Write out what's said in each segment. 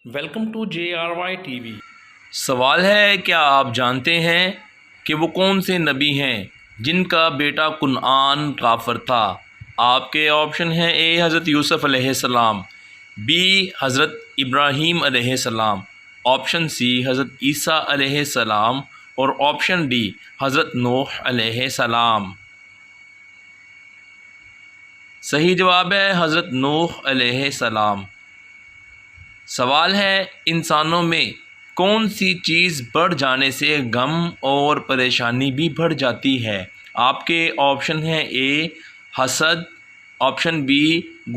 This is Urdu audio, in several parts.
Welcome to JRY TV۔ سوال ہے، کیا آپ جانتے ہیں کہ وہ کون سے نبی ہیں جن کا بیٹا کنعان کافر تھا؟ آپ کے آپشن ہیں: اے حضرت یوسف علیہ السلام، بی حضرت ابراہیم علیہ السلام، آپشن سی حضرت عیسیٰ علیہ السلام، اور آپشن ڈی حضرت نوح علیہ السلام۔ صحیح جواب ہے حضرت نوح علیہ السلام۔ سوال ہے، انسانوں میں کون سی چیز بڑھ جانے سے غم اور پریشانی بھی بڑھ جاتی ہے؟ آپ کے آپشن ہیں: اے حسد، آپشن بی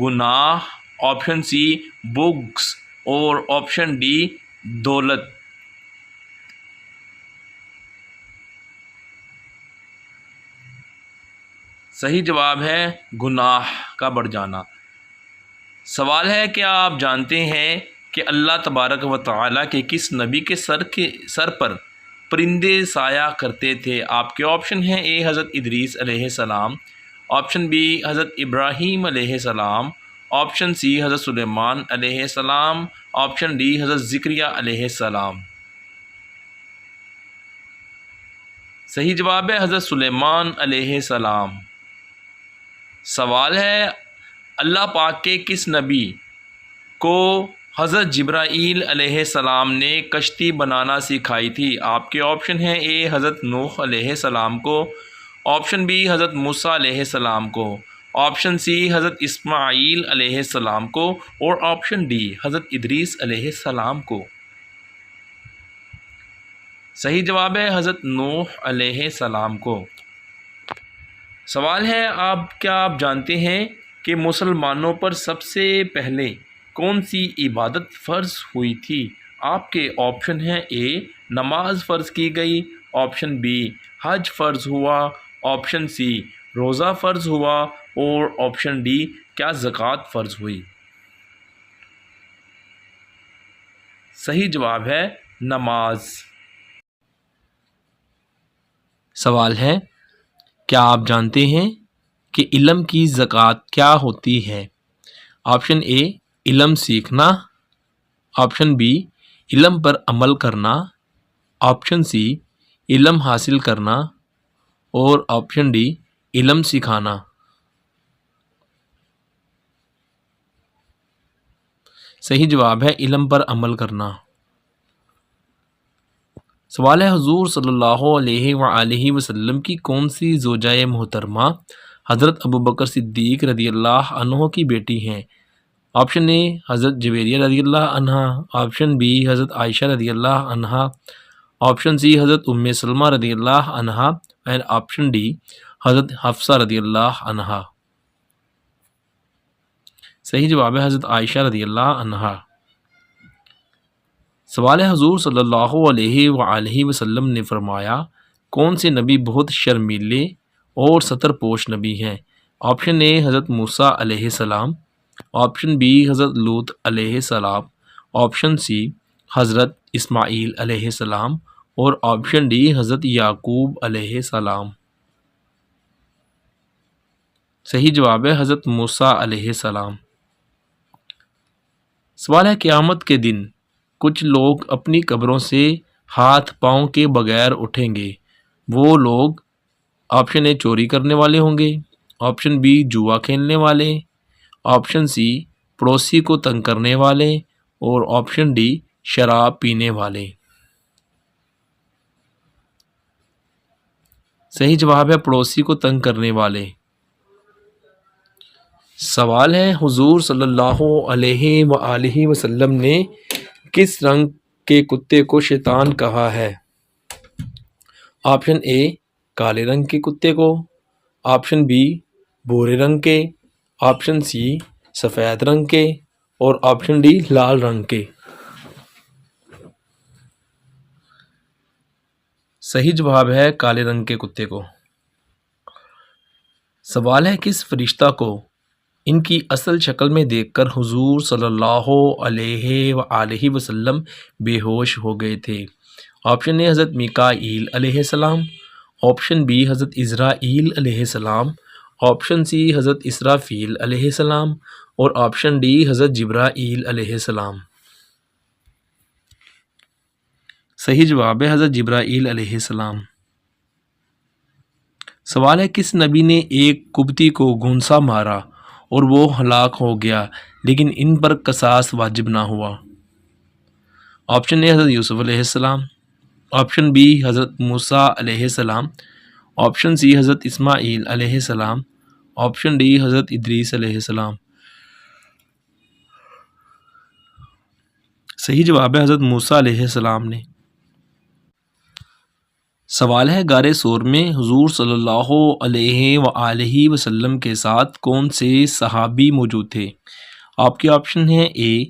گناہ، آپشن سی بغض، اور آپشن ڈی دولت۔ صحیح جواب ہے گناہ کا بڑھ جانا۔ سوال ہے، کیا آپ جانتے ہیں کہ اللہ تبارک و تعالیٰ کے کس نبی کے سر پر پرندے سایہ کرتے تھے؟ آپ کے آپشن ہیں: اے حضرت ادریس علیہ السلام، آپشن بی حضرت ابراہیم علیہ السلام، آپشن سی حضرت سلیمان علیہ السلام، آپشن ڈی حضرت زکریا علیہ السلام۔ صحیح جواب ہے حضرت سلیمان علیہ السلام۔ سوال ہے، اللہ پاک کے کس نبی کو حضرت جبرائیل علیہ السلام نے کشتی بنانا سکھائی تھی؟ آپ کے آپشن ہیں: اے حضرت نوح علیہ السلام کو، آپشن بی حضرت موسیٰ علیہ السلام کو، آپشن سی حضرت اسماعیل علیہ السلام کو، اور آپشن ڈی حضرت ادریس علیہ السلام کو۔ صحیح جواب ہے حضرت نوح علیہ السلام کو۔ سوال ہے، کیا آپ جانتے ہیں کہ مسلمانوں پر سب سے پہلے کون سی عبادت فرض ہوئی تھی؟ آپ کے آپشن ہیں: اے نماز فرض کی گئی، آپشن بی حج فرض ہوا، آپشن سی روزہ فرض ہوا، اور آپشن ڈی کیا زکوٰۃ فرض ہوئی۔ صحیح جواب ہے نماز۔ سوال ہے، کیا آپ جانتے ہیں کہ علم کی زکوٰۃ کیا ہوتی ہے؟ آپشن اے علم سیکھنا، آپشن بی علم پر عمل کرنا، آپشن سی علم حاصل کرنا، اور آپشن ڈی علم سکھانا۔ صحیح جواب ہے علم پر عمل کرنا۔ سوال ہے، حضور صلی اللہ علیہ وآلہ وسلم کی کون سی زوجہ محترمہ حضرت ابوبکر صدیق رضی اللہ عنہ کی بیٹی ہیں؟ آپشن اے حضرت جویریہ رضی اللہ عنہا، آپشن بی حضرت عائشہ رضی اللہ عنہا، آپشن سی حضرت ام سلمہ رضی اللہ عنہا، اور آپشن ڈی حضرت حفصہ رضی اللہ عنہا۔ صحیح جواب ہے حضرت عائشہ رضی اللہ عنہا۔ سوال ہے، حضور صلی اللہ علیہ وآلہ وسلم نے فرمایا، کون سے نبی بہت شرمیلے اور ستر پوش نبی ہیں؟ آپشن اے حضرت موسیٰ علیہ السلام، آپشن بی حضرت لوط علیہ السلام، آپشن سی حضرت اسماعیل علیہ السلام، اور آپشن ڈی حضرت یعقوب علیہ السلام۔ صحیح جواب ہے حضرت موسیٰ علیہ السلام۔ سوال ہے، قیامت کے دن کچھ لوگ اپنی قبروں سے ہاتھ پاؤں کے بغیر اٹھیں گے۔ وہ لوگ آپشن اے چوری کرنے والے ہوں گے، آپشن بی جوا کھیلنے والے، آپشن سی پڑوسی کو تنگ کرنے والے، اور آپشن ڈی شراب پینے والے۔ صحیح جواب ہے پڑوسی کو تنگ کرنے والے۔ سوال ہے، حضور صلی اللہ علیہ وآلہ وسلم نے کس رنگ کے کتے کو شیطان کہا ہے؟ آپشن اے کالے رنگ کے کتے کو، آپشن بی بھورے رنگ کے، آپشن سی سفید رنگ کے، اور آپشن ڈی لال رنگ کے۔ صحیح جواب ہے کالے رنگ کے کتے کو۔ سوال ہے، کس فرشتہ کو ان کی اصل شکل میں دیکھ کر حضور صلی اللہ علیہ وآلہ وسلم بے ہوش ہو گئے تھے؟ آپشن اے حضرت میکائیل علیہ السلام، آپشن بی حضرت عزرائیل علیہ السلام، آپشن سی حضرت اسرافیل علیہ السلام، اور آپشن ڈی حضرت جبرائیل علیہ السلام۔ صحیح جواب ہے حضرت جبرائیل علیہ السلام۔ سوال ہے کس نبی نے ایک قبطی کو گھونسا مارا اور وہ ہلاک ہو گیا لیکن ان پر قصاص واجب نہ ہوا؟ آپشن اے حضرت یوسف علیہ السلام، آپشن بی حضرت موسیٰ علیہ السلام، آپشن سی حضرت اسماعیل علیہ السلام، آپشن ڈی حضرت ادریس علیہ السلام۔ صحیح جواب ہے حضرت موسیٰ علیہ السلام نے۔ سوال ہے غار ثور میں حضور صلی اللہ علیہ وآلہ وسلم کے ساتھ کون سے صحابی موجود تھے؟ آپ کے آپشن ہیں اے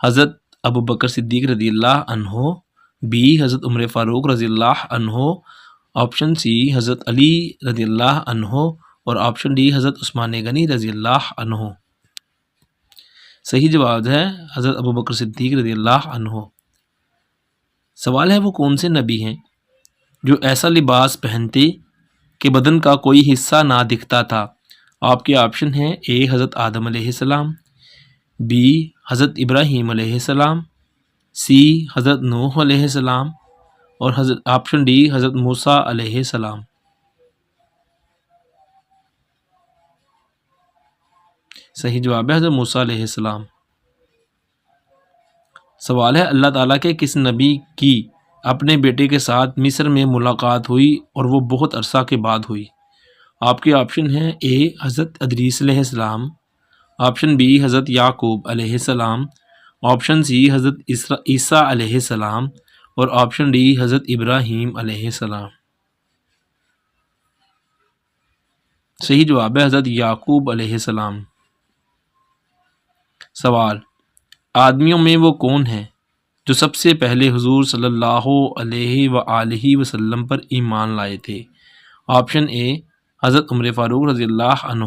حضرت ابوبکر صدیق رضی اللہ عنہ، بی حضرت عمر فاروق رضی اللہ عنہ، آپشن سی حضرت علی رضی اللہ عنہ اور آپشن ڈی حضرت عثمان غنی رضی اللہ عنہ۔ صحیح جواب ہے حضرت ابوبکر صدیق رضی اللہ عنہ۔ سوال ہے وہ کون سے نبی ہیں جو ایسا لباس پہنتے کہ بدن کا کوئی حصہ نہ دکھتا تھا؟ آپ کے آپشن ہیں اے حضرت آدم علیہ السلام، بی حضرت ابراہیم علیہ السلام، سی حضرت نوح علیہ السلام اور آپشن ڈی حضرت موسیٰ علیہ السلام۔ صحیح جواب ہے حضرت موسیٰ علیہ السلام۔ سوال ہے اللہ تعالیٰ کے کس نبی کی اپنے بیٹے کے ساتھ مصر میں ملاقات ہوئی اور وہ بہت عرصہ کے بعد ہوئی؟ آپ کے آپشن ہیں اے حضرت ادریس علیہ السلام، آپشن بی حضرت یعقوب علیہ السلام، آپشن سی حضرت عیسیٰ علیہ السلام اور آپشن ڈی حضرت ابراہیم علیہ السلام۔ صحیح جواب ہے حضرت یعقوب علیہ السلام۔ سوال آدمیوں میں وہ کون ہے جو سب سے پہلے حضور صلی اللہ علیہ وآلہ وسلم پر ایمان لائے تھے؟ آپشن اے حضرت عمر فاروق رضی اللہ عنہ،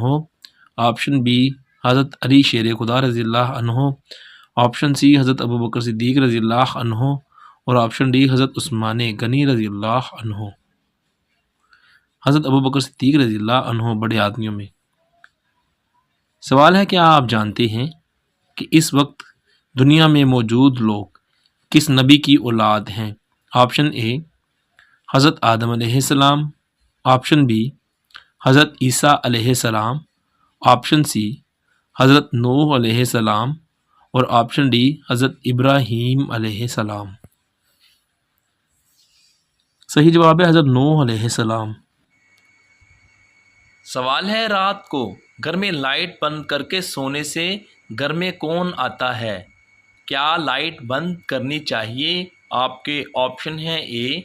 آپشن بی حضرت علی شیر خدا رضی اللہ عنہ، آپشن سی حضرت ابوبکر صدیق رضی اللہ عنہ اور آپشن ڈی حضرت عثمان غنی رضی اللہ عنہ۔ حضرت ابوبکر صدیق رضی اللہ عنہ بڑے آدمیوں میں۔ سوال ہے کیا آپ جانتے ہیں کہ اس وقت دنیا میں موجود لوگ کس نبی کی اولاد ہیں؟ آپشن اے حضرت آدم علیہ السلام، آپشن بی حضرت عیسیٰ علیہ السلام، آپشن سی حضرت نوح علیہ السلام اور آپشن ڈی حضرت ابراہیم علیہ السلام۔ صحیح جواب ہے حضرت نوح علیہ السلام۔ سوال ہے رات کو گھر میں لائٹ بند کر کے سونے سے گھر میں کون آتا ہے؟ کیا لائٹ بند کرنی چاہیے؟ آپ کے آپشن ہیں اے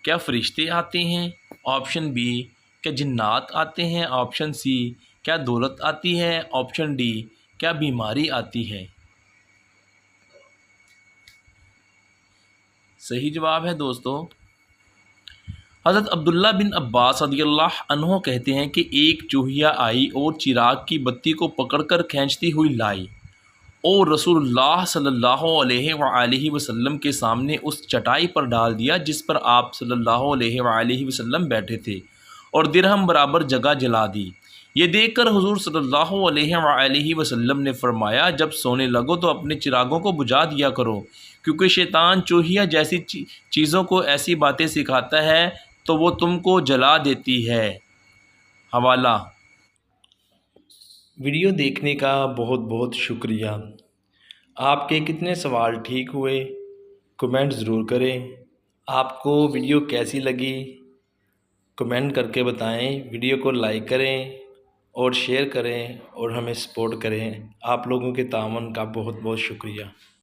کیا فرشتے آتے ہیں، آپشن بی کیا جنات آتے ہیں، آپشن سی کیا دولت آتی ہے، آپشن ڈی کیا بیماری آتی ہے۔ صحیح جواب ہے دوستو حضرت عبداللہ بن عباس رضی اللہ عنہ کہتے ہیں کہ ایک چوہیا آئی اور چراغ کی بتی کو پکڑ کر کھینچتی ہوئی لائی اور رسول اللہ صلی اللہ علیہ وآلہ وسلم کے سامنے اس چٹائی پر ڈال دیا جس پر آپ صلی اللہ علیہ وآلہ وسلم بیٹھے تھے اور درہم برابر جگہ جلا دی۔ یہ دیکھ کر حضور صلی اللہ علیہ وآلہ وسلم نے فرمایا جب سونے لگو تو اپنے چراغوں کو بجھا دیا کرو کیونکہ شیطان چوہیا جیسی چیزوں کو ایسی باتیں سکھاتا ہے تو وہ تم کو جلا دیتی ہے۔ حوالہ۔ ویڈیو دیکھنے کا بہت بہت شکریہ۔ آپ کے کتنے سوال ٹھیک ہوئے کمنٹ ضرور کریں۔ آپ کو ویڈیو کیسی لگی کمنٹ کر کے بتائیں۔ ویڈیو کو لائک کریں اور شیئر کریں اور ہمیں سپورٹ کریں۔ آپ لوگوں کے تعاون کا بہت بہت شکریہ۔